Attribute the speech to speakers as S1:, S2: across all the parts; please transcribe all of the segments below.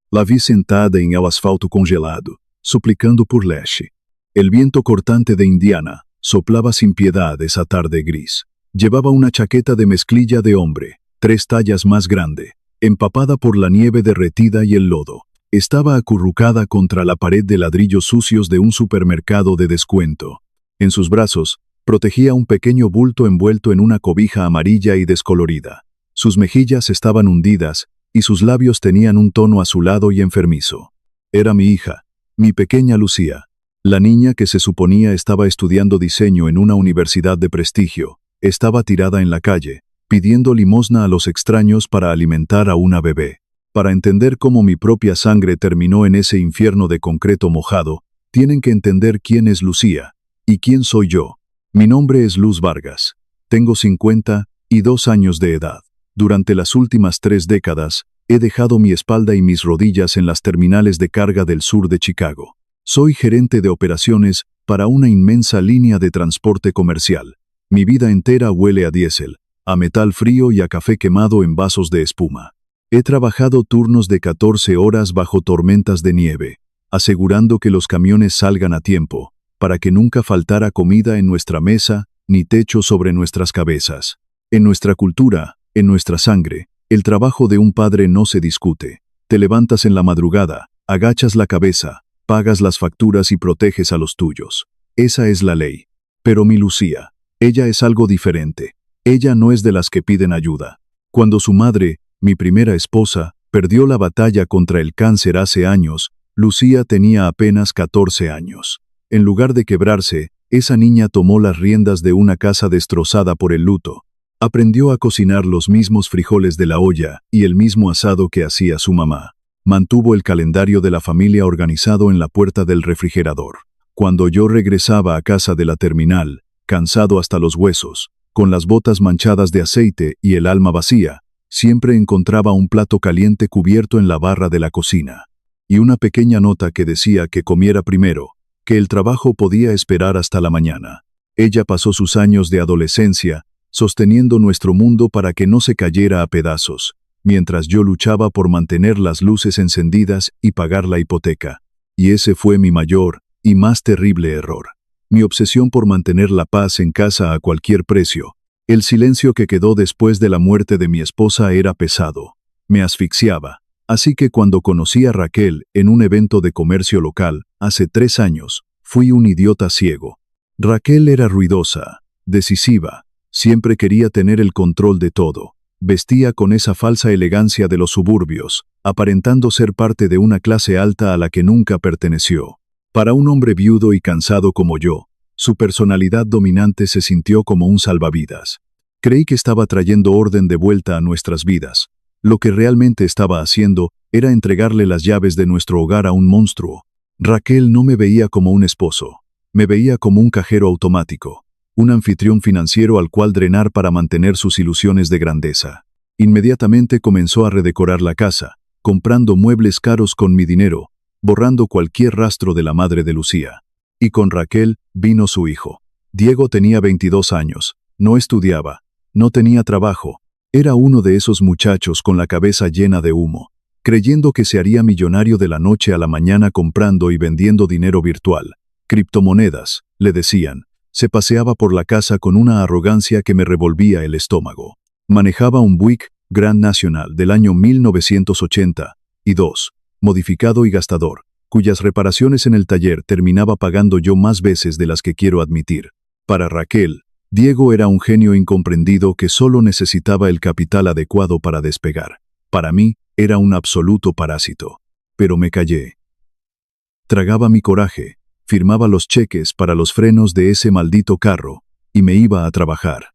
S1: La vi sentada en el asfalto congelado, suplicando por leche. El viento cortante de Indiana soplaba sin piedad esa tarde gris. Llevaba una chaqueta de mezclilla de hombre, 3 tallas más grande, empapada por la nieve derretida y el lodo. Estaba acurrucada contra la pared de ladrillos sucios de un supermercado de descuento. En sus brazos, protegía un pequeño bulto envuelto en una cobija amarilla y descolorida. Sus mejillas estaban hundidas, y sus labios tenían un tono azulado y enfermizo. Era mi hija, mi pequeña Lucía. La niña que se suponía estaba estudiando diseño en una universidad de prestigio, estaba tirada en la calle, pidiendo limosna a los extraños para alimentar a una bebé. Para entender cómo mi propia sangre terminó en ese infierno de concreto mojado, tienen que entender quién es Lucía, y quién soy yo. Mi nombre es Luz Vargas. Tengo 52 años de edad. Durante las últimas 3 décadas, he dejado mi espalda y mis rodillas en las terminales de carga del sur de Chicago. Soy gerente de operaciones para una inmensa línea de transporte comercial. Mi vida entera huele a diésel, a metal frío y a café quemado en vasos de espuma. He trabajado turnos de 14 horas bajo tormentas de nieve, asegurando que los camiones salgan a tiempo, para que nunca faltara comida en nuestra mesa, ni techo sobre nuestras cabezas. En nuestra cultura, en nuestra sangre, el trabajo de un padre no se discute. Te levantas en la madrugada, agachas la cabeza, pagas las facturas y proteges a los tuyos. Esa es la ley. Pero mi Lucía, ella es algo diferente. Ella no es de las que piden ayuda. Cuando su madre, mi primera esposa, perdió la batalla contra el cáncer hace años, Lucía tenía apenas 14 años. En lugar de quebrarse, esa niña tomó las riendas de una casa destrozada por el luto. Aprendió a cocinar los mismos frijoles de la olla y el mismo asado que hacía su mamá. Mantuvo el calendario de la familia organizado en la puerta del refrigerador. Cuando yo regresaba a casa de la terminal, cansado hasta los huesos, con las botas manchadas de aceite y el alma vacía, siempre encontraba un plato caliente cubierto en la barra de la cocina. Y una pequeña nota que decía que comiera primero, que el trabajo podía esperar hasta la mañana. Ella pasó sus años de adolescencia, sosteniendo nuestro mundo para que no se cayera a pedazos, mientras yo luchaba por mantener las luces encendidas y pagar la hipoteca. Y ese fue mi mayor y más terrible error. Mi obsesión por mantener la paz en casa a cualquier precio. El silencio que quedó después de la muerte de mi esposa era pesado. Me asfixiaba. Así que cuando conocí a Raquel en un evento de comercio local, hace 3 años, fui un idiota ciego. Raquel era ruidosa, decisiva, siempre quería tener el control de todo. Vestía con esa falsa elegancia de los suburbios, aparentando ser parte de una clase alta a la que nunca perteneció. Para un hombre viudo y cansado como yo, su personalidad dominante se sintió como un salvavidas. Creí que estaba trayendo orden de vuelta a nuestras vidas. Lo que realmente estaba haciendo era entregarle las llaves de nuestro hogar a un monstruo. Raquel no me veía como un esposo. Me veía como un cajero automático, un anfitrión financiero al cual drenar para mantener sus ilusiones de grandeza. Inmediatamente comenzó a redecorar la casa, comprando muebles caros con mi dinero, borrando cualquier rastro de la madre de Lucía. Y con Raquel vino su hijo. Diego tenía 22 años, no estudiaba, no tenía trabajo. Era uno de esos muchachos con la cabeza llena de humo, creyendo que se haría millonario de la noche a la mañana comprando y vendiendo dinero virtual. Criptomonedas, le decían. Se paseaba por la casa con una arrogancia que me revolvía el estómago. Manejaba un Buick Grand National del año 1982, modificado y gastador, cuyas reparaciones en el taller terminaba pagando yo más veces de las que quiero admitir. Para Raquel, Diego era un genio incomprendido que solo necesitaba el capital adecuado para despegar. Para mí, era un absoluto parásito. Pero me callé. Tragaba mi coraje, firmaba los cheques para los frenos de ese maldito carro, y me iba a trabajar.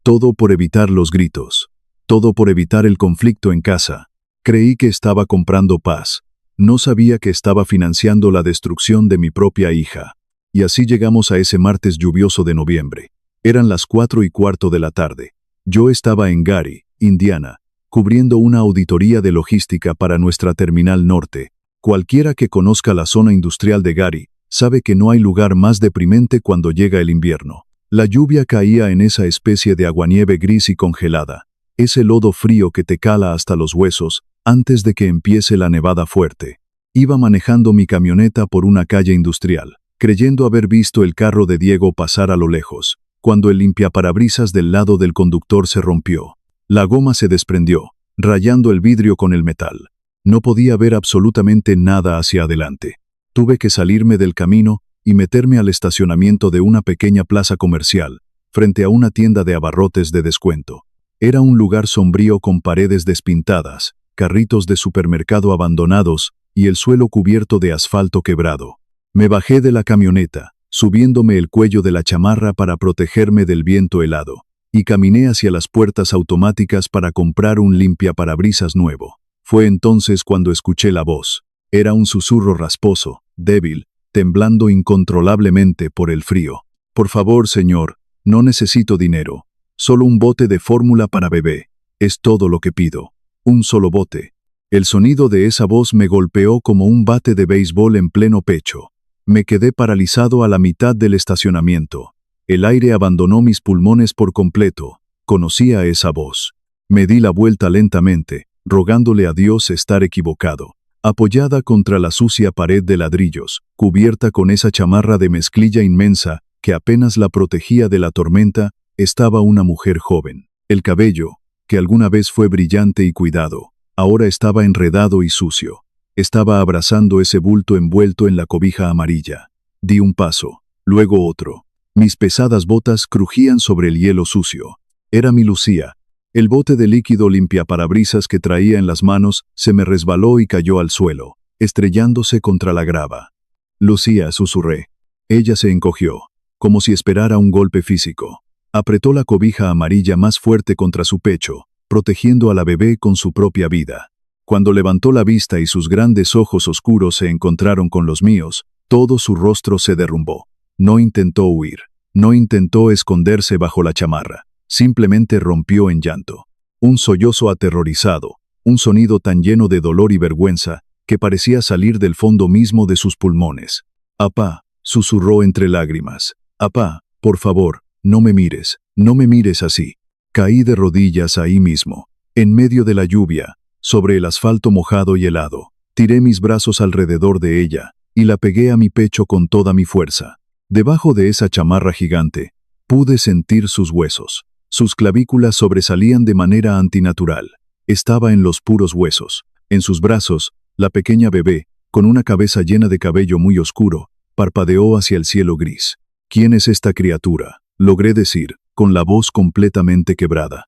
S1: Todo por evitar los gritos. Todo por evitar el conflicto en casa. Creí que estaba comprando paz. No sabía que estaba financiando la destrucción de mi propia hija. Y así llegamos a ese martes lluvioso de noviembre. Eran las 4:15 de la tarde. Yo estaba en Gary, Indiana, cubriendo una auditoría de logística para nuestra terminal norte. Cualquiera que conozca la zona industrial de Gary sabe que no hay lugar más deprimente cuando llega el invierno. La lluvia caía en esa especie de aguanieve gris y congelada, ese lodo frío que te cala hasta los huesos antes de que empiece la nevada fuerte. Iba manejando mi camioneta por una calle industrial, creyendo haber visto el carro de Diego pasar a lo lejos, cuando el limpiaparabrisas del lado del conductor se rompió. La goma se desprendió, rayando el vidrio con el metal. No podía ver absolutamente nada hacia adelante. Tuve que salirme del camino y meterme al estacionamiento de una pequeña plaza comercial, frente a una tienda de abarrotes de descuento. Era un lugar sombrío con paredes despintadas, carritos de supermercado abandonados y el suelo cubierto de asfalto quebrado. Me bajé de la camioneta, subiéndome el cuello de la chamarra para protegerme del viento helado, y caminé hacia las puertas automáticas para comprar un limpiaparabrisas nuevo. Fue entonces cuando escuché la voz. Era un susurro rasposo, débil, temblando incontrolablemente por el frío. Por favor, señor, no necesito dinero. Solo un bote de fórmula para bebé. Es todo lo que pido. Un solo bote. El sonido de esa voz me golpeó como un bate de béisbol en pleno pecho. Me quedé paralizado a la mitad del estacionamiento. El aire abandonó mis pulmones por completo. Conocía esa voz. Me di la vuelta lentamente, rogándole a Dios estar equivocado. Apoyada contra la sucia pared de ladrillos, cubierta con esa chamarra de mezclilla inmensa que apenas la protegía de la tormenta, estaba una mujer joven. El cabello, que alguna vez fue brillante y cuidado, ahora estaba enredado y sucio. Estaba abrazando ese bulto envuelto en la cobija amarilla. Di un paso, luego otro. Mis pesadas botas crujían sobre el hielo sucio. Era mi Lucía. El bote de líquido limpiaparabrisas que traía en las manos se me resbaló y cayó al suelo, estrellándose contra la grava. Lucía, susurré. Ella se encogió, como si esperara un golpe físico. Apretó la cobija amarilla más fuerte contra su pecho, protegiendo a la bebé con su propia vida. Cuando levantó la vista y sus grandes ojos oscuros se encontraron con los míos, todo su rostro se derrumbó. No intentó huir, no intentó esconderse bajo la chamarra, simplemente rompió en llanto. Un sollozo aterrorizado, un sonido tan lleno de dolor y vergüenza que parecía salir del fondo mismo de sus pulmones. «Apá», susurró entre lágrimas. «Apá, por favor, no me mires así». Caí de rodillas ahí mismo, en medio de la lluvia, sobre el asfalto mojado y helado. Tiré mis brazos alrededor de ella y la pegué a mi pecho con toda mi fuerza. Debajo de esa chamarra gigante, pude sentir sus huesos. Sus clavículas sobresalían de manera antinatural. Estaba en los puros huesos. En sus brazos, la pequeña bebé, con una cabeza llena de cabello muy oscuro, parpadeó hacia el cielo gris. «¿Quién es esta criatura?», logré decir, con la voz completamente quebrada.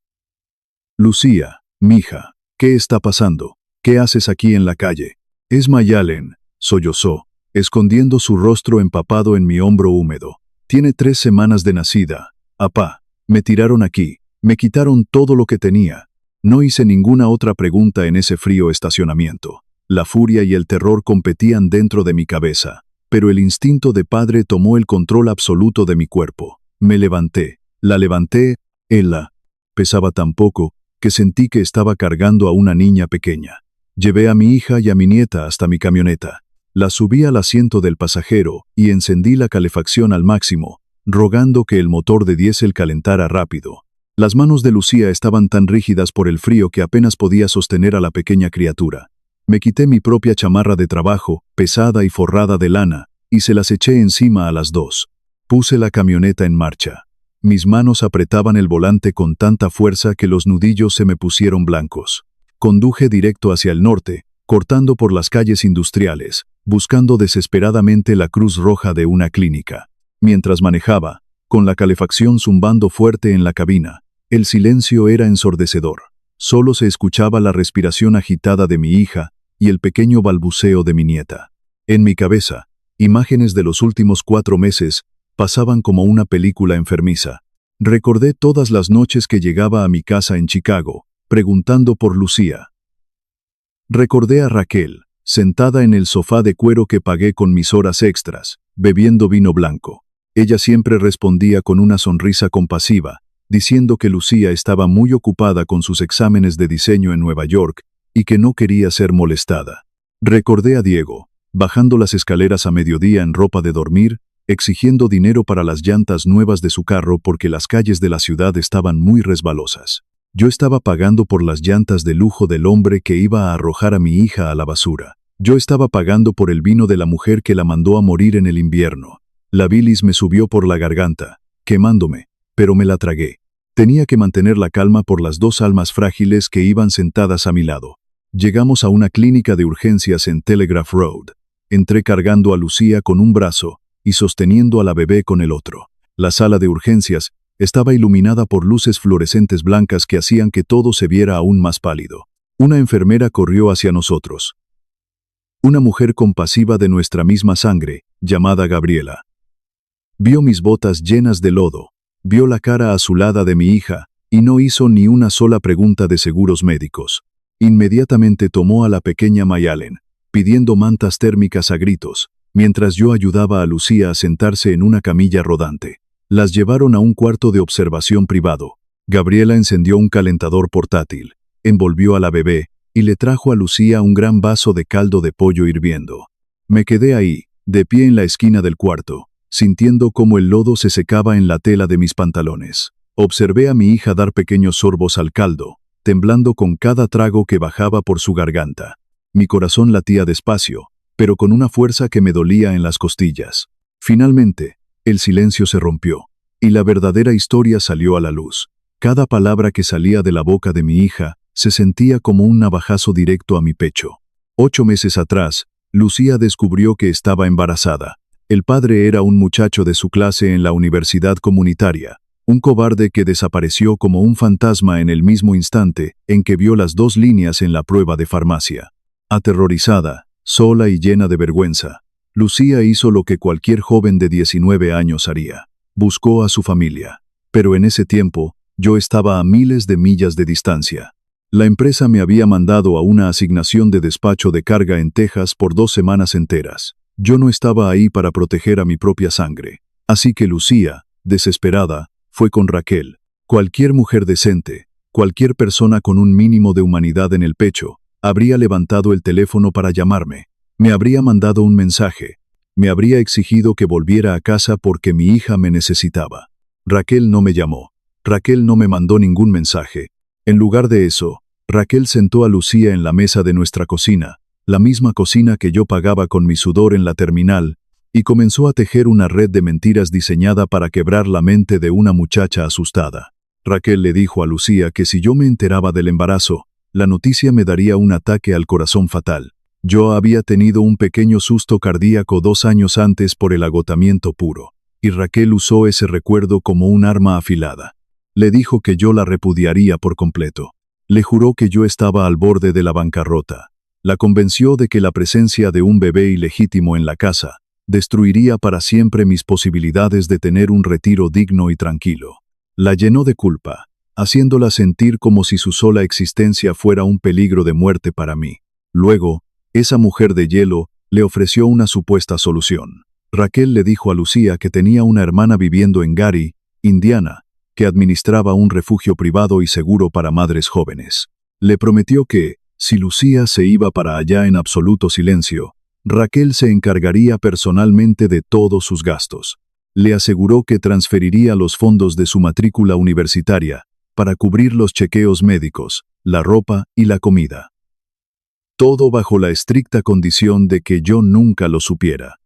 S1: «Lucía, mija, ¿qué está pasando? ¿Qué haces aquí en la calle?» «Es Mayalen», sollozó, escondiendo su rostro empapado en mi hombro húmedo. «Tiene 3 semanas de nacida. Apá, me tiraron aquí, me quitaron todo lo que tenía». No hice ninguna otra pregunta en ese frío estacionamiento. La furia y el terror competían dentro de mi cabeza, pero el instinto de padre tomó el control absoluto de mi cuerpo. Me levanté, la levanté, ella pesaba tan poco que sentí que estaba cargando a una niña pequeña. Llevé a mi hija y a mi nieta hasta mi camioneta. La subí al asiento del pasajero y encendí la calefacción al máximo, rogando que el motor de diésel calentara rápido. Las manos de Lucía estaban tan rígidas por el frío que apenas podía sostener a la pequeña criatura. Me quité mi propia chamarra de trabajo, pesada y forrada de lana, y se las eché encima a las dos. Puse la camioneta en marcha. Mis manos apretaban el volante con tanta fuerza que los nudillos se me pusieron blancos. Conduje directo hacia el norte, cortando por las calles industriales, buscando desesperadamente la cruz roja de una clínica. Mientras manejaba, con la calefacción zumbando fuerte en la cabina, el silencio era ensordecedor. Solo se escuchaba la respiración agitada de mi hija y el pequeño balbuceo de mi nieta. En mi cabeza, imágenes de los últimos 4 meses pasaban como una película enfermiza. Recordé todas las noches que llegaba a mi casa en Chicago, preguntando por Lucía. Recordé a Raquel, sentada en el sofá de cuero que pagué con mis horas extras, bebiendo vino blanco. Ella siempre respondía con una sonrisa compasiva, diciendo que Lucía estaba muy ocupada con sus exámenes de diseño en Nueva York y que no quería ser molestada. Recordé a Diego, bajando las escaleras a mediodía en ropa de dormir, exigiendo dinero para las llantas nuevas de su carro porque las calles de la ciudad estaban muy resbalosas. Yo estaba pagando por las llantas de lujo del hombre que iba a arrojar a mi hija a la basura. Yo estaba pagando por el vino de la mujer que la mandó a morir en el invierno. La bilis me subió por la garganta, quemándome, pero me la tragué. Tenía que mantener la calma por las dos almas frágiles que iban sentadas a mi lado. Llegamos a una clínica de urgencias en Telegraph Road. Entré cargando a Lucía con un brazo y sosteniendo a la bebé con el otro. La sala de urgencias estaba iluminada por luces fluorescentes blancas que hacían que todo se viera aún más pálido. Una enfermera corrió hacia nosotros. Una mujer compasiva de nuestra misma sangre, llamada Gabriela. Vio mis botas llenas de lodo, vio la cara azulada de mi hija, y no hizo ni una sola pregunta de seguros médicos. Inmediatamente tomó a la pequeña Mayalen, pidiendo mantas térmicas a gritos, mientras yo ayudaba a Lucía a sentarse en una camilla rodante. Las llevaron a un cuarto de observación privado. Gabriela encendió un calentador portátil, envolvió a la bebé y le trajo a Lucía un gran vaso de caldo de pollo hirviendo. Me quedé ahí, de pie en la esquina del cuarto, sintiendo cómo el lodo se secaba en la tela de mis pantalones. Observé a mi hija dar pequeños sorbos al caldo, temblando con cada trago que bajaba por su garganta. Mi corazón latía despacio, pero con una fuerza que me dolía en las costillas. Finalmente, el silencio se rompió, y la verdadera historia salió a la luz. Cada palabra que salía de la boca de mi hija se sentía como un navajazo directo a mi pecho. 8 meses atrás, Lucía descubrió que estaba embarazada. El padre era un muchacho de su clase en la universidad comunitaria, un cobarde que desapareció como un fantasma en el mismo instante en que vio las 2 líneas en la prueba de farmacia. Aterrorizada, sola y llena de vergüenza, Lucía hizo lo que cualquier joven de 19 años haría. Buscó a su familia. Pero en ese tiempo, yo estaba a miles de millas de distancia. La empresa me había mandado a una asignación de despacho de carga en Texas por 2 semanas enteras. Yo no estaba ahí para proteger a mi propia sangre. Así que Lucía, desesperada, fue con Raquel. Cualquier mujer decente, cualquier persona con un mínimo de humanidad en el pecho, habría levantado el teléfono para llamarme. Me habría mandado un mensaje. Me habría exigido que volviera a casa porque mi hija me necesitaba. Raquel no me llamó. Raquel no me mandó ningún mensaje. En lugar de eso, Raquel sentó a Lucía en la mesa de nuestra cocina, la misma cocina que yo pagaba con mi sudor en la terminal, y comenzó a tejer una red de mentiras diseñada para quebrar la mente de una muchacha asustada. Raquel le dijo a Lucía que si yo me enteraba del embarazo, la noticia me daría un ataque al corazón fatal. Yo había tenido un pequeño susto cardíaco 2 años antes por el agotamiento puro, y Raquel usó ese recuerdo como un arma afilada. Le dijo que yo la repudiaría por completo. Le juró que yo estaba al borde de la bancarrota. La convenció de que la presencia de un bebé ilegítimo en la casa destruiría para siempre mis posibilidades de tener un retiro digno y tranquilo. La llenó de culpa, haciéndola sentir como si su sola existencia fuera un peligro de muerte para mí. Luego, esa mujer de hielo le ofreció una supuesta solución. Raquel le dijo a Lucía que tenía una hermana viviendo en Gary, Indiana, que administraba un refugio privado y seguro para madres jóvenes. Le prometió que, si Lucía se iba para allá en absoluto silencio, Raquel se encargaría personalmente de todos sus gastos. Le aseguró que transferiría los fondos de su matrícula universitaria para cubrir los chequeos médicos, la ropa y la comida. Todo bajo la estricta condición de que yo nunca lo supiera.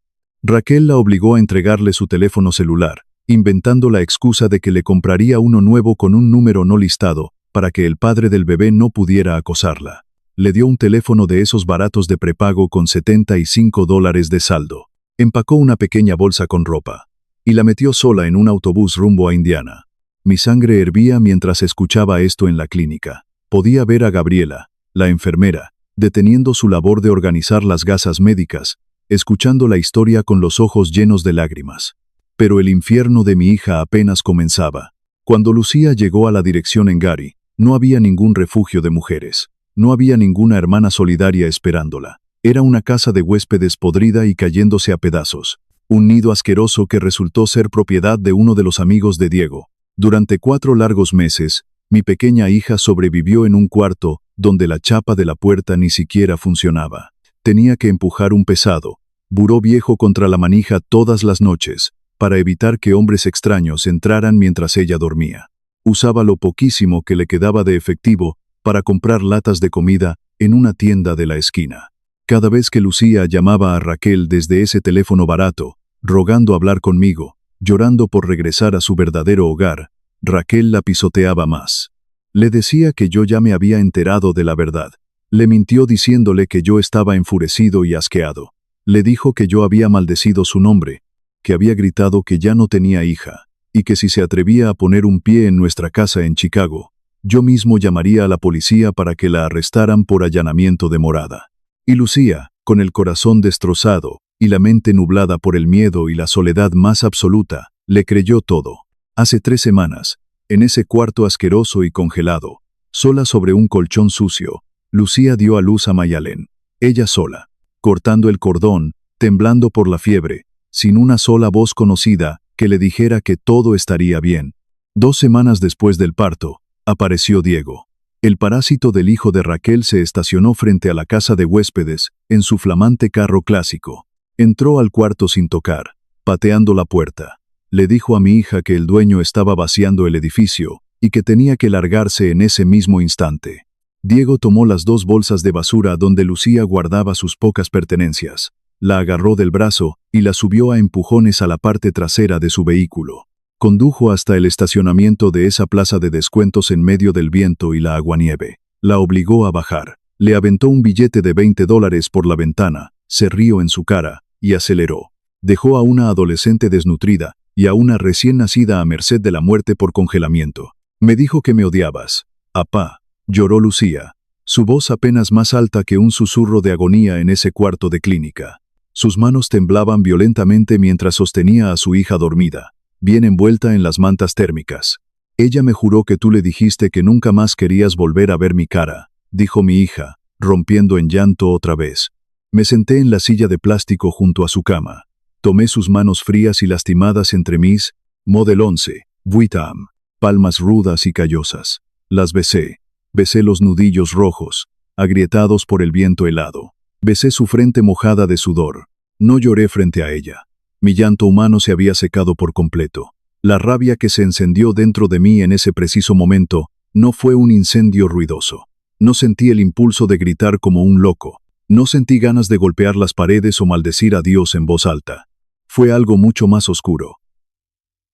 S1: Raquel la obligó a entregarle su teléfono celular, inventando la excusa de que le compraría uno nuevo con un número no listado, para que el padre del bebé no pudiera acosarla. Le dio un teléfono de esos baratos de prepago con $75 de saldo. Empacó una pequeña bolsa con ropa y la metió sola en un autobús rumbo a Indiana. Mi sangre hervía mientras escuchaba esto en la clínica. Podía ver a Gabriela, la enfermera, deteniendo su labor de organizar las gasas médicas, escuchando la historia con los ojos llenos de lágrimas. Pero el infierno de mi hija apenas comenzaba. Cuando Lucía llegó a la dirección en Gary, no había ningún refugio de mujeres. No había ninguna hermana solidaria esperándola. Era una casa de huéspedes podrida y cayéndose a pedazos. Un nido asqueroso que resultó ser propiedad de uno de los amigos de Diego. Durante 4 largos meses, mi pequeña hija sobrevivió en un cuarto donde la chapa de la puerta ni siquiera funcionaba. Tenía que empujar un pesado buró viejo contra la manija todas las noches, para evitar que hombres extraños entraran mientras ella dormía. Usaba lo poquísimo que le quedaba de efectivo para comprar latas de comida en una tienda de la esquina. Cada vez que Lucía llamaba a Raquel desde ese teléfono barato, rogando hablar conmigo, llorando por regresar a su verdadero hogar, Raquel la pisoteaba más. Le decía que yo ya me había enterado de la verdad. Le mintió diciéndole que yo estaba enfurecido y asqueado. Le dijo que yo había maldecido su nombre, que había gritado que ya no tenía hija, y que si se atrevía a poner un pie en nuestra casa en Chicago, yo mismo llamaría a la policía para que la arrestaran por allanamiento de morada. Y Lucía, con el corazón destrozado y la mente nublada por el miedo y la soledad más absoluta, le creyó todo. Hace 3 semanas, en ese cuarto asqueroso y congelado, sola sobre un colchón sucio, Lucía dio a luz a Mayalén, ella sola, cortando el cordón, temblando por la fiebre, sin una sola voz conocida que le dijera que todo estaría bien. 2 semanas después del parto, apareció Diego. El parásito del hijo de Raquel se estacionó frente a la casa de huéspedes, en su flamante carro clásico. Entró al cuarto sin tocar, pateando la puerta. Le dijo a mi hija que el dueño estaba vaciando el edificio y que tenía que largarse en ese mismo instante. Diego tomó las 2 bolsas de basura donde Lucía guardaba sus pocas pertenencias, la agarró del brazo y la subió a empujones a la parte trasera de su vehículo. Condujo hasta el estacionamiento de esa plaza de descuentos en medio del viento y la aguanieve. La obligó a bajar. Le aventó un billete de $20 por la ventana, se rió en su cara y aceleró. Dejó a una adolescente desnutrida y a una recién nacida a merced de la muerte por congelamiento. Me dijo que me odiabas. Apá, lloró Lucía, su voz apenas más alta que un susurro de agonía en ese cuarto de clínica. Sus manos temblaban violentamente mientras sostenía a su hija dormida, bien envuelta en las mantas térmicas. Ella me juró que tú le dijiste que nunca más querías volver a ver mi cara, dijo mi hija, rompiendo en llanto otra vez. Me senté en la silla de plástico junto a su cama. Tomé sus manos frías y lastimadas entre mis, model 11, Vuitton, palmas rudas y callosas. Las besé. Besé los nudillos rojos, agrietados por el viento helado. Besé su frente mojada de sudor. No lloré frente a ella. Mi llanto humano se había secado por completo. La rabia que se encendió dentro de mí en ese preciso momento no fue un incendio ruidoso. No sentí el impulso de gritar como un loco. No sentí ganas de golpear las paredes o maldecir a Dios en voz alta. Fue algo mucho más oscuro.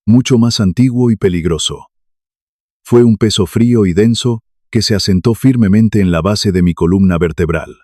S1: Mucho más antiguo y peligroso. Fue un peso frío y denso que se asentó firmemente en la base de mi columna vertebral.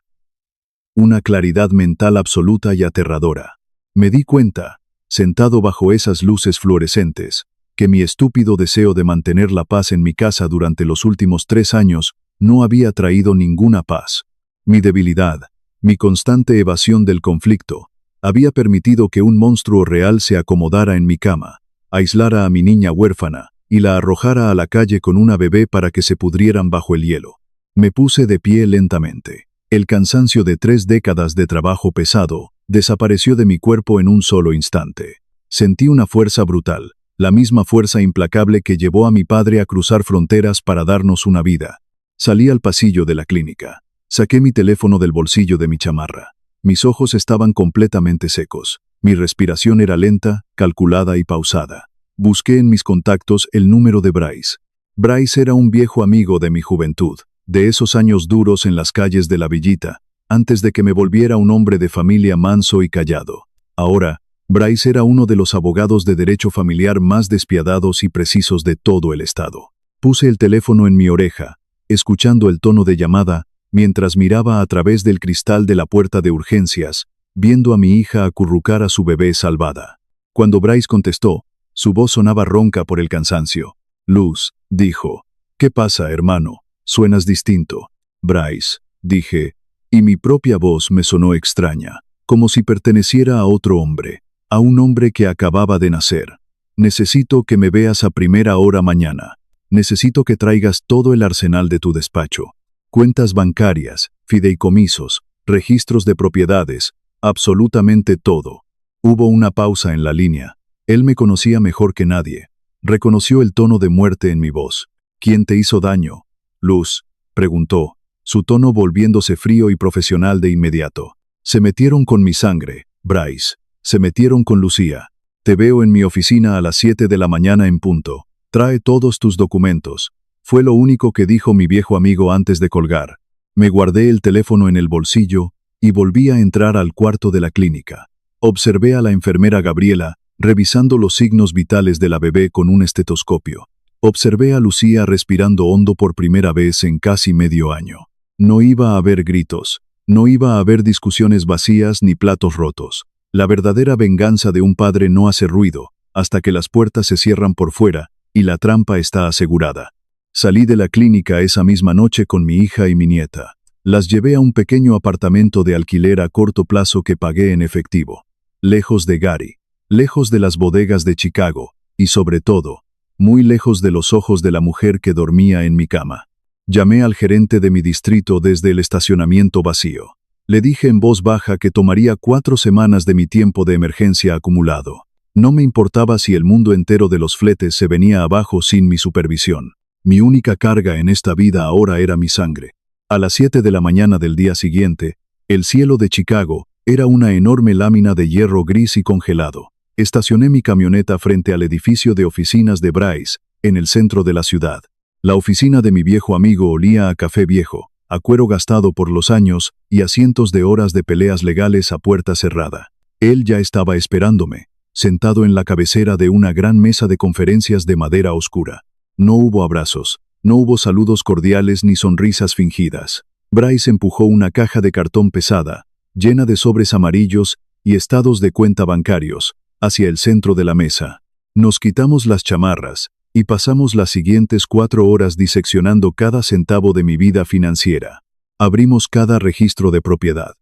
S1: Una claridad mental absoluta y aterradora. Me di cuenta, sentado bajo esas luces fluorescentes, que mi estúpido deseo de mantener la paz en mi casa durante los últimos 3 años no había traído ninguna paz. Mi debilidad, mi constante evasión del conflicto, había permitido que un monstruo real se acomodara en mi cama, aislara a mi niña huérfana y la arrojara a la calle con una bebé para que se pudrieran bajo el hielo. Me puse de pie lentamente. El cansancio de 3 décadas de trabajo pesado desapareció de mi cuerpo en un solo instante. Sentí una fuerza brutal, la misma fuerza implacable que llevó a mi padre a cruzar fronteras para darnos una vida. Salí al pasillo de la clínica. Saqué mi teléfono del bolsillo de mi chamarra. Mis ojos estaban completamente secos. Mi respiración era lenta, calculada y pausada. Busqué en mis contactos el número de Bryce. Bryce era un viejo amigo de mi juventud, de esos años duros en las calles de la villita, antes de que me volviera un hombre de familia manso y callado. Ahora, Bryce era uno de los abogados de derecho familiar más despiadados y precisos de todo el estado. Puse el teléfono en mi oreja, escuchando el tono de llamada, mientras miraba a través del cristal de la puerta de urgencias, viendo a mi hija acurrucar a su bebé salvada. Cuando Bryce contestó, su voz sonaba ronca por el cansancio. Luz, dijo. ¿Qué pasa, hermano? Suenas distinto. Bryce, dije, y mi propia voz me sonó extraña, como si perteneciera a otro hombre, a un hombre que acababa de nacer. Necesito que me veas a primera hora mañana. Necesito que traigas todo el arsenal de tu despacho. Cuentas bancarias, fideicomisos, registros de propiedades, absolutamente todo. Hubo una pausa en la línea. Él me conocía mejor que nadie. Reconoció el tono de muerte en mi voz. ¿Quién te hizo daño? Luz, preguntó, su tono volviéndose frío y profesional de inmediato. Se metieron con mi sangre, Bryce. Se metieron con Lucía. Te veo en mi oficina a las 7 de la mañana en punto. Trae todos tus documentos. Fue lo único que dijo mi viejo amigo antes de colgar. Me guardé el teléfono en el bolsillo y volví a entrar al cuarto de la clínica. Observé a la enfermera Gabriela, revisando los signos vitales de la bebé con un estetoscopio. Observé a Lucía respirando hondo por primera vez en casi medio año. No iba a haber gritos, no iba a haber discusiones vacías ni platos rotos. La verdadera venganza de un padre no hace ruido, hasta que las puertas se cierran por fuera y la trampa está asegurada. Salí de la clínica esa misma noche con mi hija y mi nieta. Las llevé a un pequeño apartamento de alquiler a corto plazo que pagué en efectivo. Lejos de Gary, lejos de las bodegas de Chicago, y sobre todo, muy lejos de los ojos de la mujer que dormía en mi cama. Llamé al gerente de mi distrito desde el estacionamiento vacío. Le dije en voz baja que tomaría 4 semanas de mi tiempo de emergencia acumulado. No me importaba si el mundo entero de los fletes se venía abajo sin mi supervisión. Mi única carga en esta vida ahora era mi sangre. A las 7 de la mañana del día siguiente, el cielo de Chicago era una enorme lámina de hierro gris y congelado. Estacioné mi camioneta frente al edificio de oficinas de Bryce, en el centro de la ciudad. La oficina de mi viejo amigo olía a café viejo, a cuero gastado por los años y a cientos de horas de peleas legales a puerta cerrada. Él ya estaba esperándome, sentado en la cabecera de una gran mesa de conferencias de madera oscura. No hubo abrazos, no hubo saludos cordiales ni sonrisas fingidas. Bryce empujó una caja de cartón pesada, llena de sobres amarillos y estados de cuenta bancarios, hacia el centro de la mesa. Nos quitamos las chamarras y pasamos las siguientes 4 horas diseccionando cada centavo de mi vida financiera. Abrimos cada registro de propiedad.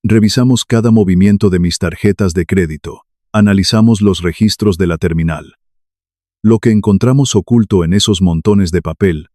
S1: Revisamos cada movimiento de mis tarjetas de crédito. Analizamos los registros de la terminal. Lo que encontramos oculto en esos montones de papel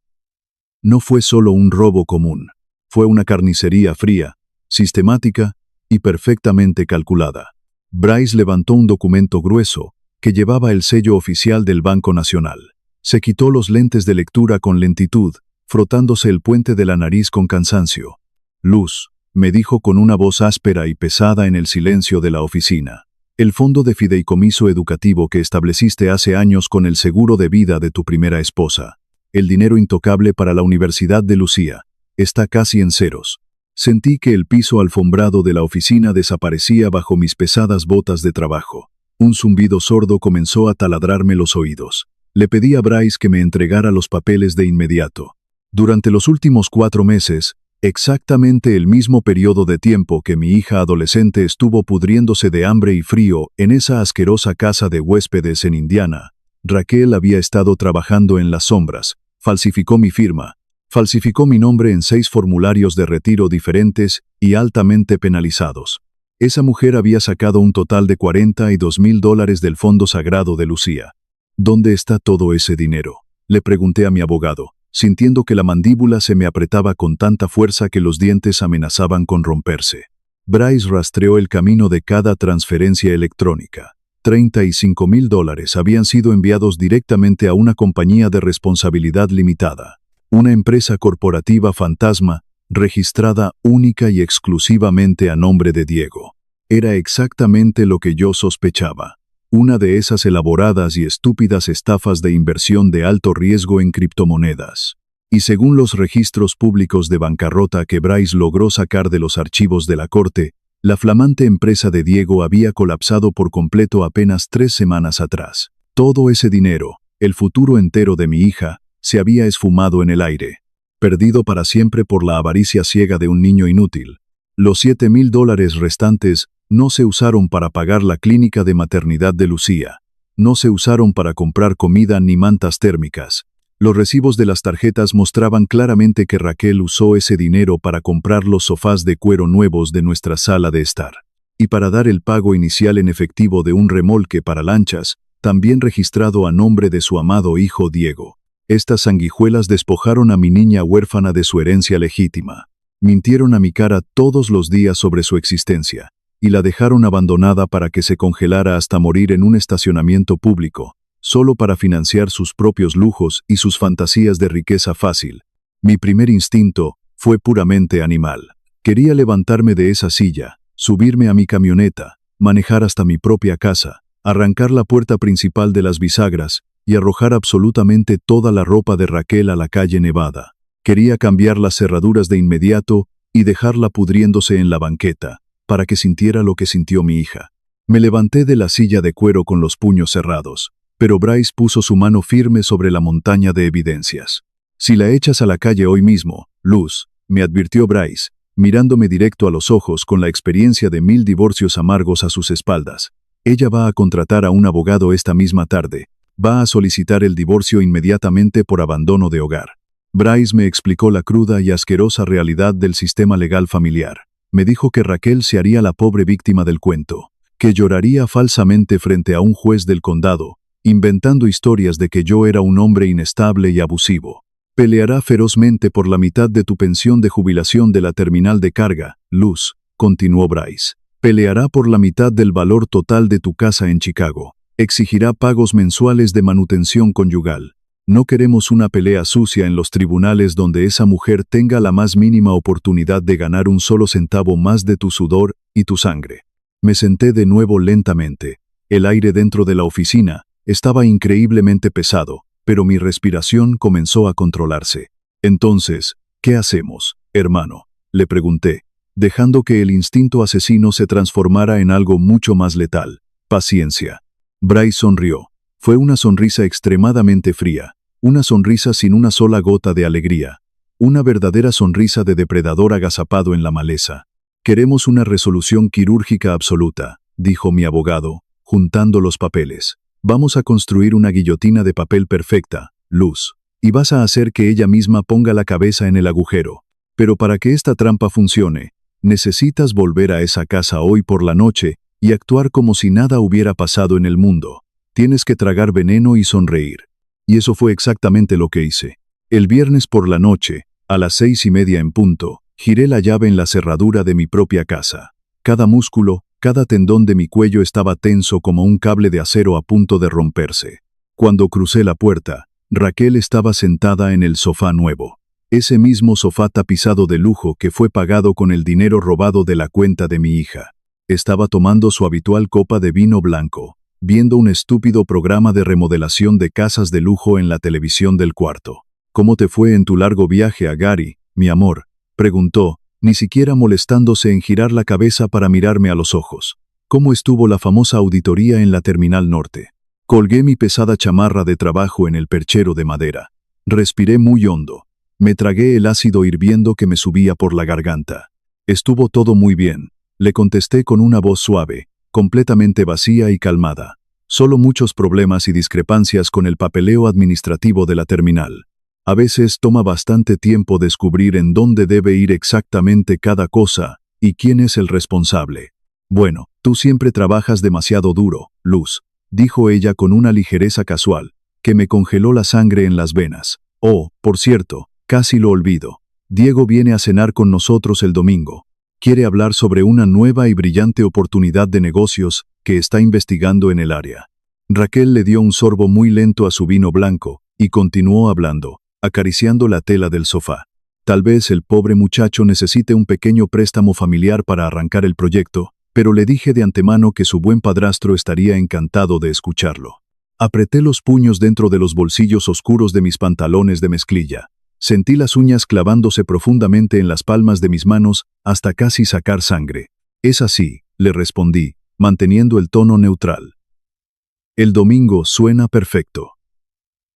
S1: no fue solo un robo común, fue una carnicería fría, sistemática y perfectamente calculada. Bryce levantó un documento grueso que llevaba el sello oficial del Banco Nacional. Se quitó los lentes de lectura con lentitud, frotándose el puente de la nariz con cansancio. Luz, me dijo con una voz áspera y pesada en el silencio de la oficina. El fondo de fideicomiso educativo que estableciste hace años con el seguro de vida de tu primera esposa. El dinero intocable para la Universidad de Lucía. Está casi en ceros. Sentí que el piso alfombrado de la oficina desaparecía bajo mis pesadas botas de trabajo. Un zumbido sordo comenzó a taladrarme los oídos. Le pedí a Bryce que me entregara los papeles de inmediato. Durante los últimos 4 meses, exactamente el mismo periodo de tiempo que mi hija adolescente estuvo pudriéndose de hambre y frío en esa asquerosa casa de huéspedes en Indiana, Raquel había estado trabajando en las sombras, falsificó mi firma, falsificó mi nombre en 6 formularios de retiro diferentes y altamente penalizados. Esa mujer había sacado un total de $42,000 del fondo sagrado de Lucía. ¿Dónde está todo ese dinero?, le pregunté a mi abogado, sintiendo que la mandíbula se me apretaba con tanta fuerza que los dientes amenazaban con romperse. Bryce rastreó el camino de cada transferencia electrónica. $35,000 habían sido enviados directamente a una compañía de responsabilidad limitada, una empresa corporativa fantasma, registrada única y exclusivamente a nombre de Diego. Era exactamente lo que yo sospechaba. Una de esas elaboradas y estúpidas estafas de inversión de alto riesgo en criptomonedas. Y según los registros públicos de bancarrota que Bryce logró sacar de los archivos de la corte, la flamante empresa de Diego había colapsado por completo apenas 3 semanas atrás. Todo ese dinero, el futuro entero de mi hija, se había esfumado en el aire, perdido para siempre por la avaricia ciega de un niño inútil. Los $7,000 restantes no se usaron para pagar la clínica de maternidad de Lucía. No se usaron para comprar comida ni mantas térmicas. Los recibos de las tarjetas mostraban claramente que Raquel usó ese dinero para comprar los sofás de cuero nuevos de nuestra sala de estar. Y para dar el pago inicial en efectivo de un remolque para lanchas, también registrado a nombre de su amado hijo Diego. Estas sanguijuelas despojaron a mi niña huérfana de su herencia legítima. Mintieron a mi cara todos los días sobre su existencia, y la dejaron abandonada para que se congelara hasta morir en un estacionamiento público, solo para financiar sus propios lujos y sus fantasías de riqueza fácil. Mi primer instinto fue puramente animal. Quería levantarme de esa silla, subirme a mi camioneta, manejar hasta mi propia casa, arrancar la puerta principal de las bisagras y arrojar absolutamente toda la ropa de Raquel a la calle Nevada. Quería cambiar las cerraduras de inmediato y dejarla pudriéndose en la banqueta, para que sintiera lo que sintió mi hija. Me levanté de la silla de cuero con los puños cerrados, pero Bryce puso su mano firme sobre la montaña de evidencias. «Si la echas a la calle hoy mismo, Luz», me advirtió Bryce, mirándome directo a los ojos con la experiencia de 1000 divorcios amargos a sus espaldas. «Ella va a contratar a un abogado esta misma tarde. Va a solicitar el divorcio inmediatamente por abandono de hogar». Bryce me explicó la cruda y asquerosa realidad del sistema legal familiar. Me dijo que Raquel se haría la pobre víctima del cuento, que lloraría falsamente frente a un juez del condado, inventando historias de que yo era un hombre inestable y abusivo. «Peleará ferozmente por la mitad de tu pensión de jubilación de la terminal de carga, Luz», continuó Bryce. «Peleará por la mitad del valor total de tu casa en Chicago. Exigirá pagos mensuales de manutención conyugal. No queremos una pelea sucia en los tribunales donde esa mujer tenga la más mínima oportunidad de ganar un solo centavo más de tu sudor y tu sangre». Me senté de nuevo lentamente. El aire dentro de la oficina estaba increíblemente pesado, pero mi respiración comenzó a controlarse. «Entonces, ¿qué hacemos, hermano?», le pregunté, dejando que el instinto asesino se transformara en algo mucho más letal. «Paciencia». Bryce sonrió. Fue una sonrisa extremadamente fría, una sonrisa sin una sola gota de alegría, una verdadera sonrisa de depredador agazapado en la maleza. «Queremos una resolución quirúrgica absoluta», dijo mi abogado, juntando los papeles. «Vamos a construir una guillotina de papel perfecta, Luz, y vas a hacer que ella misma ponga la cabeza en el agujero. Pero para que esta trampa funcione, necesitas volver a esa casa hoy por la noche y actuar como si nada hubiera pasado en el mundo. Tienes que tragar veneno y sonreír». Y eso fue exactamente lo que hice. El viernes por la noche, a las 6:30 en punto, giré la llave en la cerradura de mi propia casa. Cada músculo, cada tendón de mi cuello estaba tenso como un cable de acero a punto de romperse. Cuando crucé la puerta, Raquel estaba sentada en el sofá nuevo. Ese mismo sofá tapizado de lujo que fue pagado con el dinero robado de la cuenta de mi hija. Estaba tomando su habitual copa de vino blanco, viendo un estúpido programa de remodelación de casas de lujo en la televisión del cuarto. «¿Cómo te fue en tu largo viaje a Gary, mi amor?», preguntó, ni siquiera molestándose en girar la cabeza para mirarme a los ojos. «¿Cómo estuvo la famosa auditoría en la Terminal Norte?». Colgué mi pesada chamarra de trabajo en el perchero de madera. Respiré muy hondo. Me tragué el ácido hirviendo que me subía por la garganta. «Estuvo todo muy bien», le contesté con una voz suave, completamente vacía y calmada. «Solo muchos problemas y discrepancias con el papeleo administrativo de la terminal. A veces toma bastante tiempo descubrir en dónde debe ir exactamente cada cosa y quién es el responsable». «Bueno, tú siempre trabajas demasiado duro, Luz», dijo ella con una ligereza casual, que me congeló la sangre en las venas. «Oh, por cierto, casi lo olvido. Diego viene a cenar con nosotros el domingo. Quiere hablar sobre una nueva y brillante oportunidad de negocios que está investigando en el área». Raquel le dio un sorbo muy lento a su vino blanco y continuó hablando, acariciando la tela del sofá. «Tal vez el pobre muchacho necesite un pequeño préstamo familiar para arrancar el proyecto, pero le dije de antemano que su buen padrastro estaría encantado de escucharlo». Apreté los puños dentro de los bolsillos oscuros de mis pantalones de mezclilla. Sentí las uñas clavándose profundamente en las palmas de mis manos hasta casi sacar sangre. «Es así», le respondí, manteniendo el tono neutral. «El domingo suena perfecto.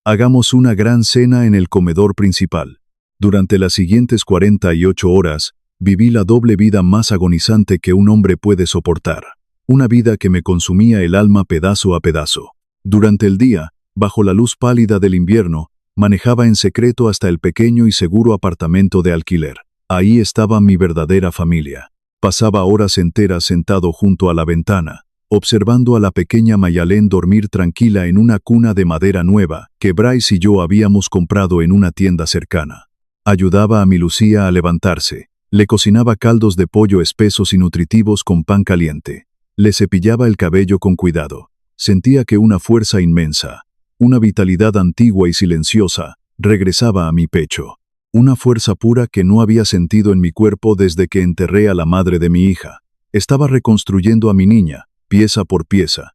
S1: Hagamos una gran cena en el comedor principal». Durante las siguientes 48 horas, viví la doble vida más agonizante que un hombre puede soportar. Una vida que me consumía el alma pedazo a pedazo. Durante el día, bajo la luz pálida del invierno, manejaba en secreto hasta el pequeño y seguro apartamento de alquiler. Ahí estaba mi verdadera familia. Pasaba horas enteras sentado junto a la ventana, observando a la pequeña Mayalén dormir tranquila en una cuna de madera nueva que Bryce y yo habíamos comprado en una tienda cercana. Ayudaba a mi Lucía a levantarse, le cocinaba caldos de pollo espesos y nutritivos con pan caliente, le cepillaba el cabello con cuidado. Sentía que una fuerza inmensa, una vitalidad antigua y silenciosa, regresaba a mi pecho. Una fuerza pura que no había sentido en mi cuerpo desde que enterré a la madre de mi hija. Estaba reconstruyendo a mi niña, pieza por pieza.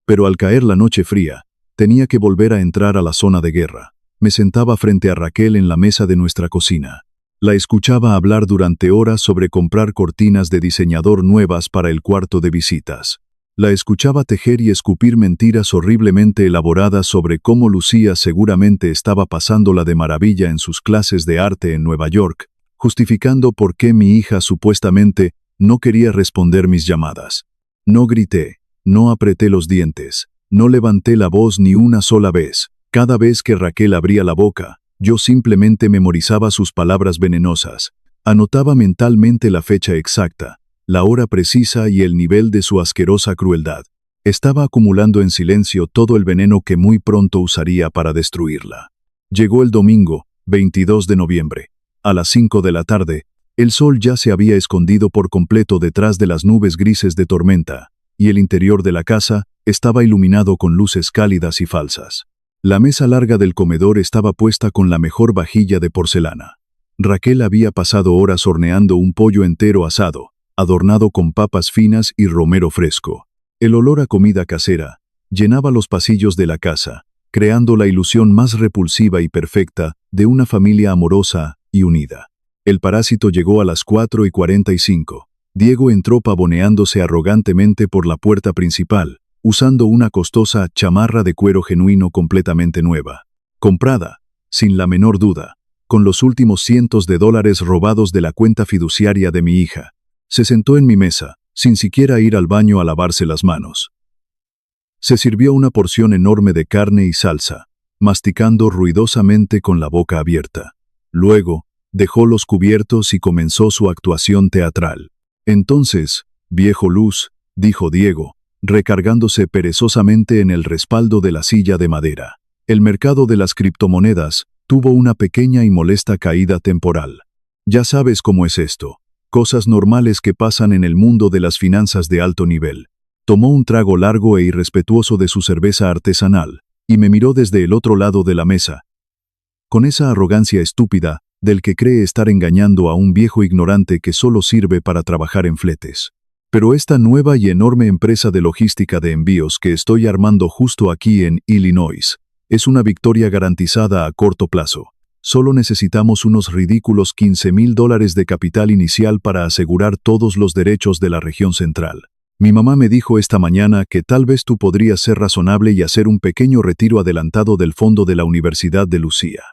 S1: Pero al caer la noche fría, Tenía que volver a entrar a la zona de guerra. Me sentaba frente a Raquel en la mesa de nuestra cocina. La escuchaba hablar durante horas sobre comprar cortinas de diseñador nuevas para el cuarto de visitas. La escuchaba tejer y escupir mentiras horriblemente elaboradas sobre cómo Lucía seguramente estaba pasándola de maravilla en sus clases de arte en Nueva York, justificando por qué mi hija supuestamente no quería responder mis llamadas. No grité, no apreté los dientes, no levanté la voz ni una sola vez. Cada vez que Raquel abría la boca, yo simplemente memorizaba sus palabras venenosas. Anotaba mentalmente la fecha exacta, la hora precisa y el nivel de su asquerosa crueldad. Estaba acumulando en silencio todo el veneno que muy pronto usaría para destruirla. Llegó el domingo, 22 de noviembre. A las 5 de la tarde, el sol ya se había escondido por completo detrás de las nubes grises de tormenta, y el interior de la casa estaba iluminado con luces cálidas y falsas. La mesa larga del comedor estaba puesta con la mejor vajilla de porcelana. Raquel había pasado horas horneando un pollo entero asado, adornado con papas finas y romero fresco. El olor a comida casera llenaba los pasillos de la casa, creando la ilusión más repulsiva y perfecta de una familia amorosa y unida. El parásito llegó a las 4:45. Diego entró pavoneándose arrogantemente por la puerta principal, usando una costosa chamarra de cuero genuino completamente nueva. Comprada, sin la menor duda, con los últimos cientos de dólares robados de la cuenta fiduciaria de mi hija. Se sentó en mi mesa, sin siquiera ir al baño a lavarse las manos. Se sirvió una porción enorme de carne y salsa, masticando ruidosamente con la boca abierta. Luego, dejó los cubiertos y comenzó su actuación teatral. Entonces, viejo Luz, dijo Diego, recargándose perezosamente en el respaldo de la silla de madera. El mercado de las criptomonedas tuvo una pequeña y molesta caída temporal. Ya sabes cómo es esto. Cosas normales que pasan en el mundo de las finanzas de alto nivel. Tomó un trago largo e irrespetuoso de su cerveza artesanal, y me miró desde el otro lado de la mesa, con esa arrogancia estúpida del que cree estar engañando a un viejo ignorante que solo sirve para trabajar en fletes. Pero esta nueva y enorme empresa de logística de envíos que estoy armando justo aquí en Illinois es una victoria garantizada a corto plazo. Solo necesitamos unos ridículos $15,000 de capital inicial para asegurar todos los derechos de la región central. Mi mamá me dijo esta mañana que tal vez tú podrías ser razonable y hacer un pequeño retiro adelantado del fondo de la Universidad de Lucía.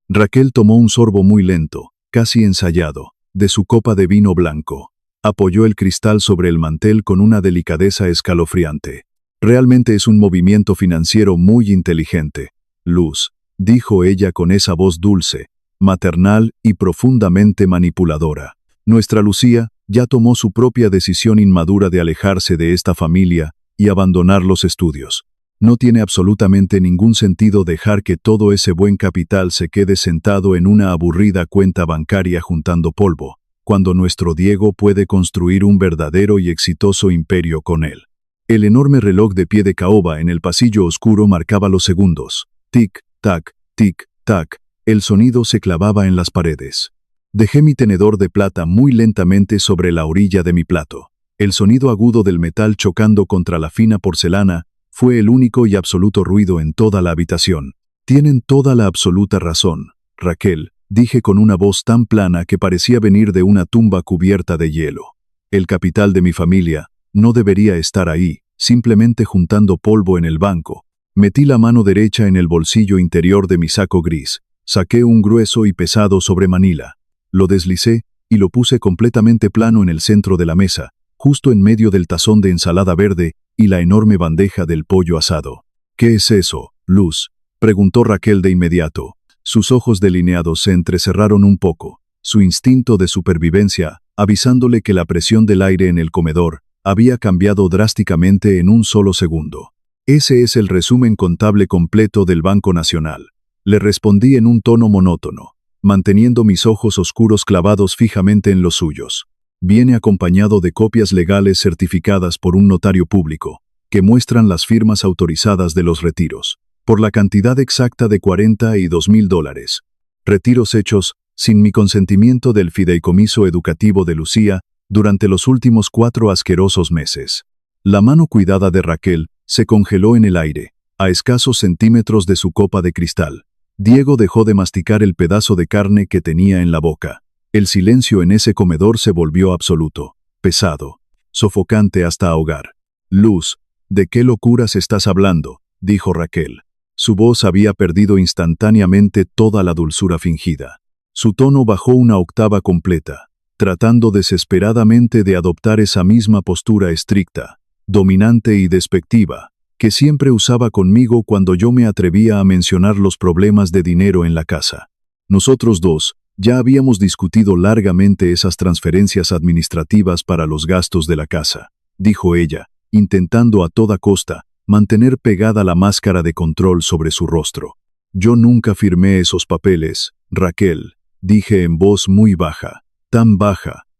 S1: Raquel tomó un sorbo muy lento, casi ensayado, de su copa de vino blanco. Apoyó el cristal sobre el mantel con una delicadeza escalofriante. Realmente es un movimiento financiero muy inteligente, Luz, dijo ella con esa voz dulce, maternal y profundamente manipuladora. Nuestra Lucía ya tomó su propia decisión inmadura de alejarse de esta familia y abandonar los estudios. No tiene absolutamente ningún sentido dejar que todo ese buen capital se quede sentado en una aburrida cuenta bancaria juntando polvo, cuando nuestro Diego puede construir un verdadero y exitoso imperio con él. El enorme reloj de pie de caoba en el pasillo oscuro marcaba los segundos. Tic-tac, tic-tac. El sonido se clavaba en las paredes. Dejé mi tenedor de plata muy lentamente sobre la orilla de mi plato. El sonido agudo del metal chocando contra la fina porcelana fue el único y absoluto ruido en toda la habitación. Tienen toda la absoluta razón, Raquel, dije con una voz tan plana que parecía venir de una tumba cubierta de hielo. El capital de mi familia no debería estar ahí, simplemente juntando polvo en el banco. Metí la mano derecha en el bolsillo interior de mi saco gris, saqué un grueso y pesado sobremanila, lo deslicé y lo puse completamente plano en el centro de la mesa, justo en medio del tazón de ensalada verde y la enorme bandeja del pollo asado. ¿Qué es eso, Luz?, preguntó Raquel de inmediato. Sus ojos delineados se entrecerraron un poco, su instinto de supervivencia avisándole que la presión del aire en el comedor había cambiado drásticamente en un solo segundo. Ese es el resumen contable completo del Banco Nacional. Le respondí en un tono monótono, manteniendo mis ojos oscuros clavados fijamente en los suyos. Viene acompañado de copias legales certificadas por un notario público, que muestran las firmas autorizadas de los retiros, por la cantidad exacta de $42,000. Retiros hechos sin mi consentimiento del fideicomiso educativo de Lucía durante los últimos 4 asquerosos meses. La mano cuidada de Raquel se congeló en el aire, a escasos centímetros de su copa de cristal. Diego dejó de masticar el pedazo de carne que tenía en la boca. El silencio en ese comedor se volvió absoluto, pesado, sofocante hasta ahogar. Luz, ¿de qué locuras estás hablando?, dijo Raquel. Su voz había perdido instantáneamente toda la dulzura fingida. Su tono bajó una octava completa, tratando desesperadamente de adoptar esa misma postura estricta, dominante y despectiva, que siempre usaba conmigo cuando yo me atrevía a mencionar los problemas de dinero en la casa. Nosotros dos ya habíamos discutido largamente esas transferencias administrativas para los gastos de la casa, dijo ella, intentando a toda costa mantener pegada la máscara de control sobre su rostro. Yo nunca firmé esos papeles, Raquel, dije en voz muy baja,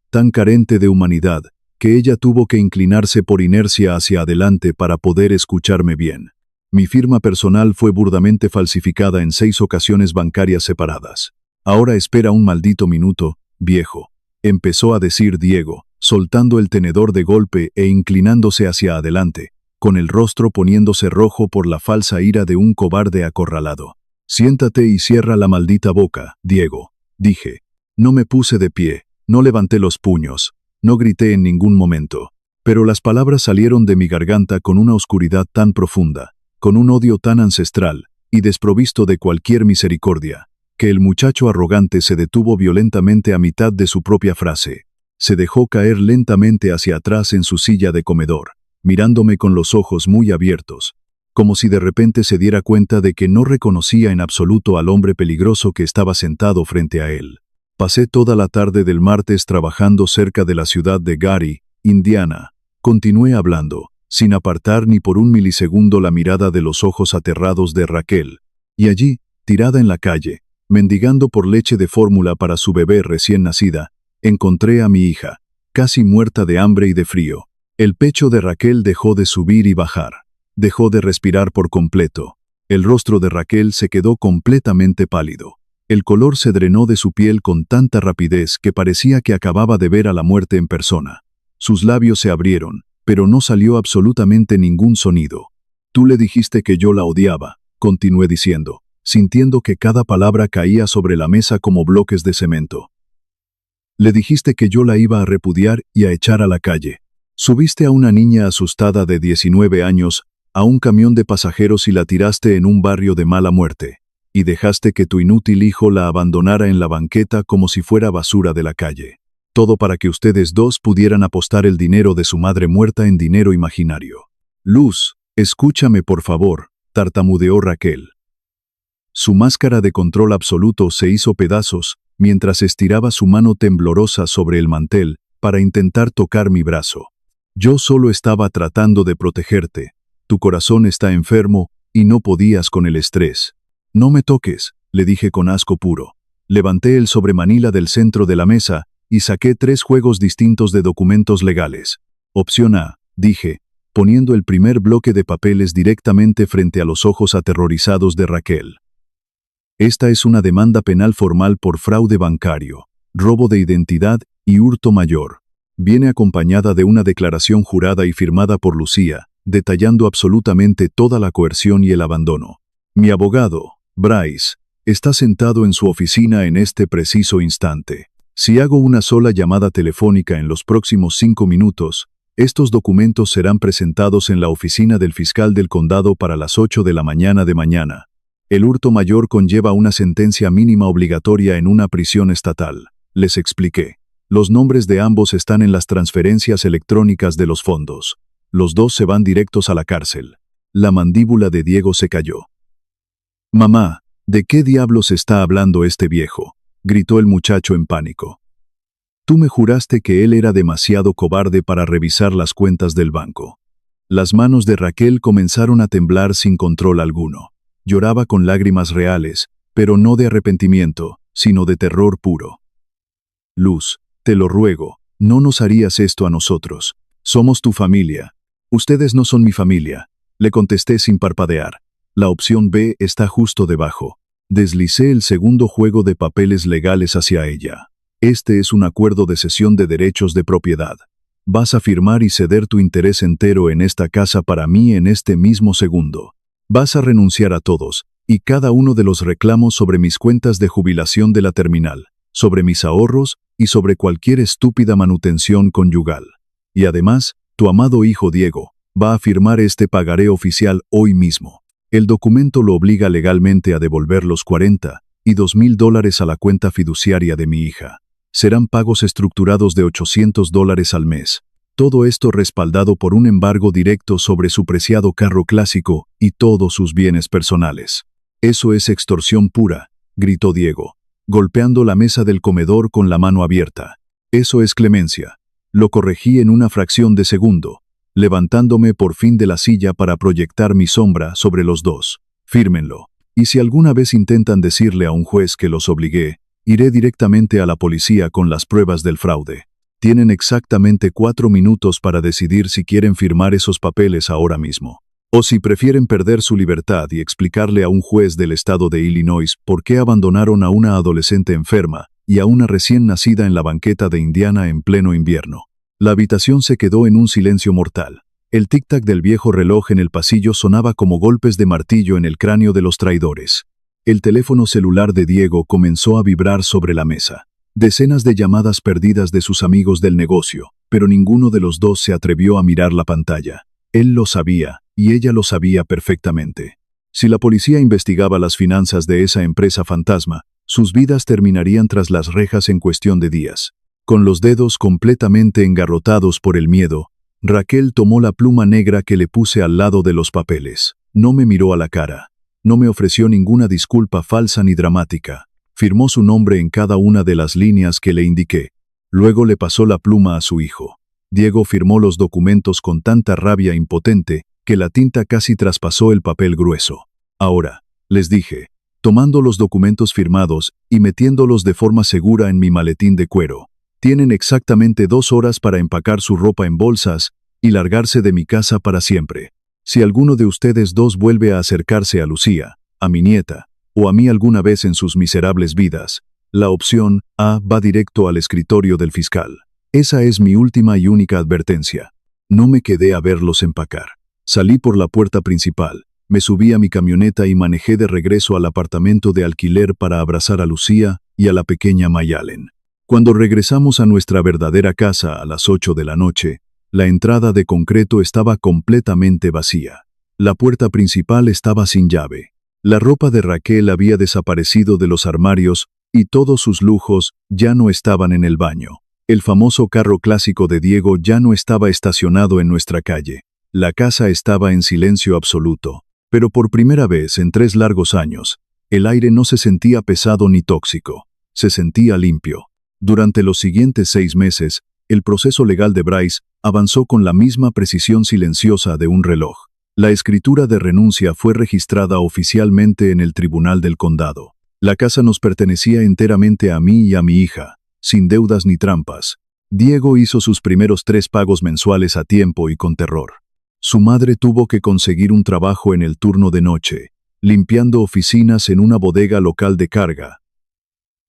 S1: tan carente de humanidad, que ella tuvo que inclinarse por inercia hacia adelante para poder escucharme bien. Mi firma personal fue burdamente falsificada en 6 ocasiones bancarias separadas. Ahora espera un maldito minuto, viejo, empezó a decir Diego, soltando el tenedor de golpe e inclinándose hacia adelante, con el rostro poniéndose rojo por la falsa ira de un cobarde acorralado. Siéntate y cierra la maldita boca, Diego, dije. No me puse de pie, no levanté los puños, no grité en ningún momento, pero las palabras salieron de mi garganta con una oscuridad tan profunda, con un odio tan ancestral y desprovisto de cualquier misericordia, que el muchacho arrogante se detuvo violentamente a mitad de su propia frase. Se dejó caer lentamente hacia atrás en su silla de comedor, mirándome con los ojos muy abiertos, como si de repente se diera cuenta de que no reconocía en absoluto al hombre peligroso que estaba sentado frente a él. Pasé toda la tarde del martes trabajando cerca de la ciudad de Gary, Indiana. Continué hablando, sin apartar ni por un milisegundo la mirada de los ojos aterrados de Raquel. Y allí, tirada en la calle, mendigando por leche de fórmula para su bebé recién nacida, encontré a mi hija, casi muerta de hambre y de frío. El pecho de Raquel dejó de subir y bajar. Dejó de respirar por completo. El rostro de Raquel se quedó completamente pálido. El color se drenó de su piel con tanta rapidez que parecía que acababa de ver a la muerte en persona. Sus labios se abrieron, pero no salió absolutamente ningún sonido. Tú le dijiste que yo la odiaba, continué diciendo, sintiendo que cada palabra caía sobre la mesa como bloques de cemento. Le dijiste que yo la iba a repudiar y a echar a la calle. Subiste a una niña asustada de 19 años a un camión de pasajeros y la tiraste en un barrio de mala muerte. Y dejaste que tu inútil hijo la abandonara en la banqueta como si fuera basura de la calle. Todo para que ustedes dos pudieran apostar el dinero de su madre muerta en dinero imaginario. Luz, escúchame por favor, tartamudeó Raquel. Su máscara de control absoluto se hizo pedazos mientras estiraba su mano temblorosa sobre el mantel para intentar tocar mi brazo. Yo solo estaba tratando de protegerte. Tu corazón está enfermo y no podías con el estrés. No me toques, le dije con asco puro. Levanté el sobremanila del centro de la mesa y saqué 3 juegos distintos de documentos legales. Opción A, dije, poniendo el primer bloque de papeles directamente frente a los ojos aterrorizados de Raquel. Esta es una demanda penal formal por fraude bancario, robo de identidad y hurto mayor. Viene acompañada de una declaración jurada y firmada por Lucía, detallando absolutamente toda la coerción y el abandono. Mi abogado, Bryce, está sentado en su oficina en este preciso instante. Si hago una sola llamada telefónica en los próximos 5 minutos, estos documentos serán presentados en la oficina del fiscal del condado para las 8 de la mañana de mañana. El hurto mayor conlleva una sentencia mínima obligatoria en una prisión estatal. Les expliqué. Los nombres de ambos están en las transferencias electrónicas de los fondos. Los dos se van directos a la cárcel. La mandíbula de Diego se cayó. Mamá, ¿de qué diablos está hablando este viejo?, gritó el muchacho en pánico. Tú me juraste que él era demasiado cobarde para revisar las cuentas del banco. Las manos de Raquel comenzaron a temblar sin control alguno. Lloraba con lágrimas reales, pero no de arrepentimiento, sino de terror puro. Luz, te lo ruego, no nos harías esto a nosotros. Somos tu familia. Ustedes no son mi familia, le contesté sin parpadear. La opción B está justo debajo. Deslicé el segundo juego de papeles legales hacia ella. Este es un acuerdo de cesión de derechos de propiedad. Vas a firmar y ceder tu interés entero en esta casa para mí en este mismo segundo. Vas a renunciar a todos y cada uno de los reclamos sobre mis cuentas de jubilación de la terminal, sobre mis ahorros y sobre cualquier estúpida manutención conyugal. Y además, tu amado hijo Diego va a firmar este pagaré oficial hoy mismo. El documento lo obliga legalmente a devolver los $42,000 a la cuenta fiduciaria de mi hija. Serán pagos estructurados de $800 al mes. Todo esto respaldado por un embargo directo sobre su preciado carro clásico y todos sus bienes personales. Eso es extorsión pura, gritó Diego, golpeando la mesa del comedor con la mano abierta. Eso es clemencia. Lo corregí en una fracción de segundo, levantándome por fin de la silla para proyectar mi sombra sobre los dos. Fírmenlo. Y si alguna vez intentan decirle a un juez que los obligué, iré directamente a la policía con las pruebas del fraude. Tienen exactamente 4 minutos para decidir si quieren firmar esos papeles ahora mismo. O si prefieren perder su libertad y explicarle a un juez del estado de Illinois por qué abandonaron a una adolescente enferma y a una recién nacida en la banqueta de Indiana en pleno invierno. La habitación se quedó en un silencio mortal. El tic-tac del viejo reloj en el pasillo sonaba como golpes de martillo en el cráneo de los traidores. El teléfono celular de Diego comenzó a vibrar sobre la mesa. Decenas de llamadas perdidas de sus amigos del negocio, pero ninguno de los dos se atrevió a mirar la pantalla. Él lo sabía, y ella lo sabía perfectamente. Si la policía investigaba las finanzas de esa empresa fantasma, sus vidas terminarían tras las rejas en cuestión de días. Con los dedos completamente engarrotados por el miedo, Raquel tomó la pluma negra que le puse al lado de los papeles. No me miró a la cara. No me ofreció ninguna disculpa falsa ni dramática. Firmó su nombre en cada una de las líneas que le indiqué. Luego le pasó la pluma a su hijo. Diego firmó los documentos con tanta rabia impotente que la tinta casi traspasó el papel grueso. Ahora, les dije, tomando los documentos firmados y metiéndolos de forma segura en mi maletín de cuero, tienen exactamente 2 horas para empacar su ropa en bolsas y largarse de mi casa para siempre. Si alguno de ustedes dos vuelve a acercarse a Lucía, a mi nieta, o a mí alguna vez en sus miserables vidas, la opción A va directo al escritorio del fiscal. Esa es mi última y única advertencia. No me quedé a verlos empacar. Salí por la puerta principal, me subí a mi camioneta y manejé de regreso al apartamento de alquiler para abrazar a Lucía y a la pequeña Mayalen. Cuando regresamos a nuestra verdadera casa a las 8 de la noche, la entrada de concreto estaba completamente vacía. La puerta principal estaba sin llave. La ropa de Raquel había desaparecido de los armarios y todos sus lujos ya no estaban en el baño. El famoso carro clásico de Diego ya no estaba estacionado en nuestra calle. La casa estaba en silencio absoluto. Pero por primera vez en 3 largos años, el aire no se sentía pesado ni tóxico. Se sentía limpio. Durante los siguientes 6 meses, el proceso legal de Bryce avanzó con la misma precisión silenciosa de un reloj. La escritura de renuncia fue registrada oficialmente en el Tribunal del Condado. La casa nos pertenecía enteramente a mí y a mi hija, sin deudas ni trampas. Diego hizo sus primeros 3 pagos mensuales a tiempo y con terror. Su madre tuvo que conseguir un trabajo en el turno de noche, limpiando oficinas en una bodega local de carga,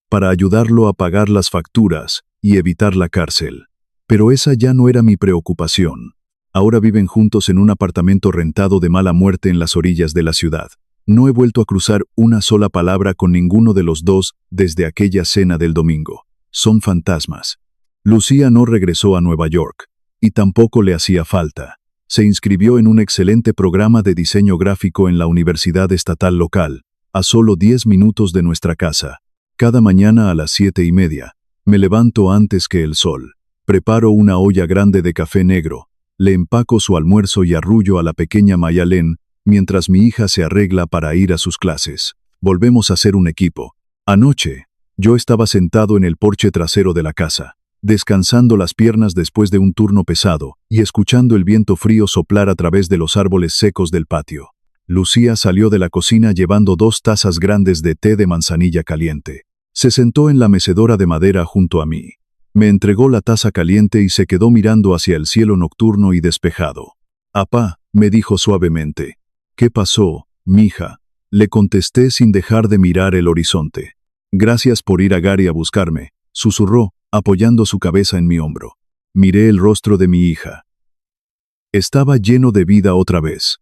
S1: para ayudarlo a pagar las facturas y evitar la cárcel. Pero esa ya no era mi preocupación. Ahora viven juntos en un apartamento rentado de mala muerte en las orillas de la ciudad. No he vuelto a cruzar una sola palabra con ninguno de los dos desde aquella cena del domingo. Son fantasmas. Lucía no regresó a Nueva York, y tampoco le hacía falta. Se inscribió en un excelente programa de diseño gráfico en la universidad estatal local, a solo 10 minutos de nuestra casa. Cada mañana a las 7:30, me levanto antes que el sol. Preparo una olla grande de café negro. Le empaco su almuerzo y arrullo a la pequeña Mayalen, mientras mi hija se arregla para ir a sus clases. Volvemos a ser un equipo. Anoche, yo estaba sentado en el porche trasero de la casa, descansando las piernas después de un turno pesado y escuchando el viento frío soplar a través de los árboles secos del patio. Lucía salió de la cocina llevando 2 tazas grandes de té de manzanilla caliente. Se sentó en la mecedora de madera junto a mí. Me entregó la taza caliente y se quedó mirando hacia el cielo nocturno y despejado. «Apá», me dijo suavemente. «¿Qué pasó, mija?», le contesté sin dejar de mirar el horizonte. «Gracias por ir a Gary a buscarme», susurró, apoyando su cabeza en mi hombro. Miré el rostro de mi hija. Estaba lleno de vida otra vez.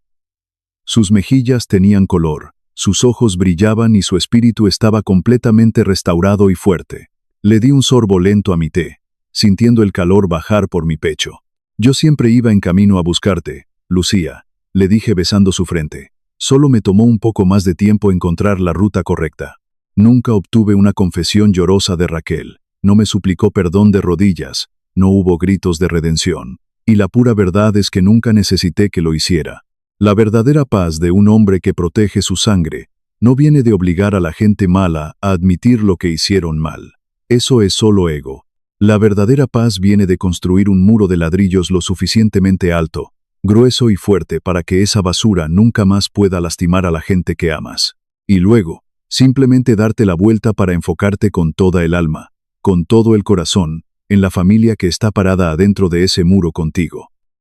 S1: Sus mejillas tenían color, sus ojos brillaban y su espíritu estaba completamente restaurado y fuerte. Le di un sorbo lento a mi té, sintiendo el calor bajar por mi pecho. Yo siempre iba en camino a buscarte, Lucía, le dije besando su frente. Solo me tomó un poco más de tiempo encontrar la ruta correcta. Nunca obtuve una confesión llorosa de Raquel, no me suplicó perdón de rodillas, no hubo gritos de redención. Y la pura verdad es que nunca necesité que lo hiciera. La verdadera paz de un hombre que protege su sangre no viene de obligar a la gente mala a admitir lo que hicieron mal. Eso es solo ego. La verdadera paz viene de construir un muro de ladrillos lo suficientemente alto, grueso y fuerte para que esa basura nunca más pueda lastimar a la gente que amas. Y luego, simplemente darte la vuelta para enfocarte con toda el alma, con todo el corazón, en la familia que está parada adentro de ese muro contigo.